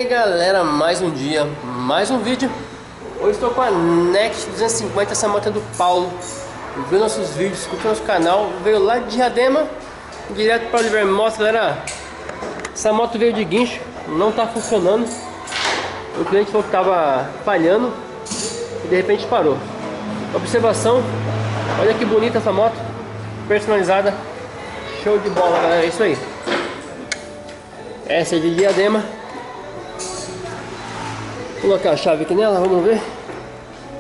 E aí galera, mais um dia, mais um vídeo. Hoje estou com a Next 250, essa moto é do Paulo. Viu nossos vídeos, curtiu nosso canal, veio lá de Diadema, direto para Oliver Motos. Galera, essa moto veio de guincho, não está funcionando. O cliente falou que estava falhando e de repente parou. Observação, olha que bonita essa moto, personalizada, show de bola galera, é isso aí. Essa é de Diadema. Vou colocar a chave aqui nela, vamos ver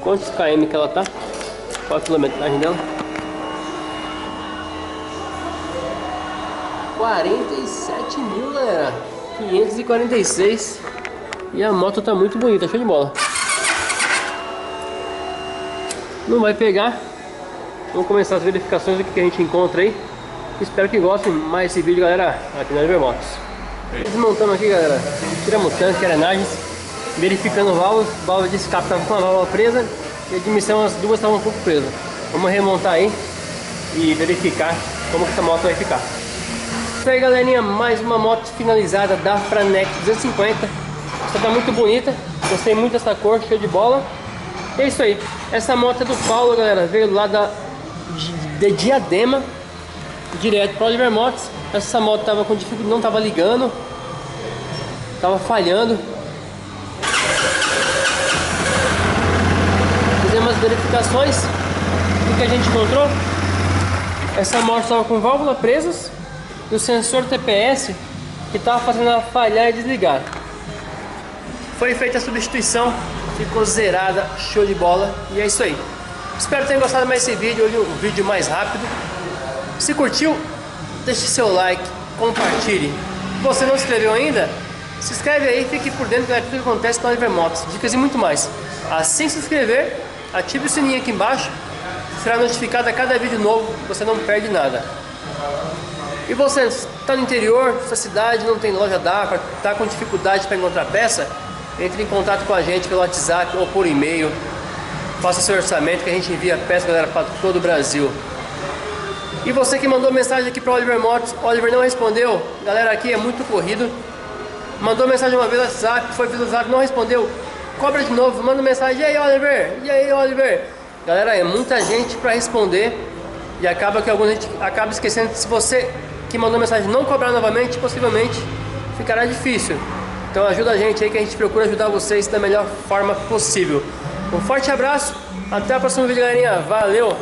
quantos km que ela tá, qual a quilometragem dela. 47 mil galera, 546. E a moto tá muito bonita, show de bola. Não vai pegar. Vamos começar as verificações do que a gente encontra aí. Espero que gostem mais desse vídeo galera, aqui na Oliver Motos. Desmontando aqui galera, tiramos tanque, carenagens, verificando válvula de escape estava com a válvula presa e a admissão as duas estavam um pouco presas. Vamos remontar aí e verificar como que essa moto vai ficar. Isso aí galerinha, mais uma moto finalizada da Next 250. Essa tá muito bonita, gostei muito dessa cor, show de bola. É isso aí, essa moto é do Paulo galera, veio lá de Diadema, direto para Oliver Motos. Essa moto tava com dificuldade, não tava ligando, tava falhando. Fizemos as verificações. O que a gente encontrou? Essa moto estava com válvula presas e o sensor TPS que estava fazendo ela falhar e desligar. Foi feita a substituição, ficou zerada, show de bola. E é isso aí. Espero que tenham gostado mais desse vídeo, hoje um vídeo mais rápido. Se curtiu, deixe seu like, compartilhe. Se você não se inscreveu ainda, se inscreve aí, fique por dentro de tudo que acontece na Oliver Motos, dicas e muito mais. Assim que se inscrever, ative o sininho aqui embaixo, será notificado a cada vídeo novo, você não perde nada. E você está no interior, sua cidade não tem loja da, está com dificuldade para encontrar peça, entre em contato com a gente pelo WhatsApp ou por e-mail. Faça seu orçamento que a gente envia peça galera para todo o Brasil. E você que mandou mensagem aqui para o Oliver Motos, o Oliver não respondeu, galera, aqui é muito corrido. Mandou mensagem uma vez no WhatsApp, foi visualizado, não respondeu, cobra de novo, manda mensagem, e aí Oliver, e aí Oliver. Galera, é muita gente para responder e acaba que alguma gente acaba esquecendo. Se você que mandou mensagem não cobrar novamente, possivelmente ficará difícil. Então ajuda a gente aí que a gente procura ajudar vocês da melhor forma possível. Um forte abraço, até o próximo vídeo galerinha, valeu!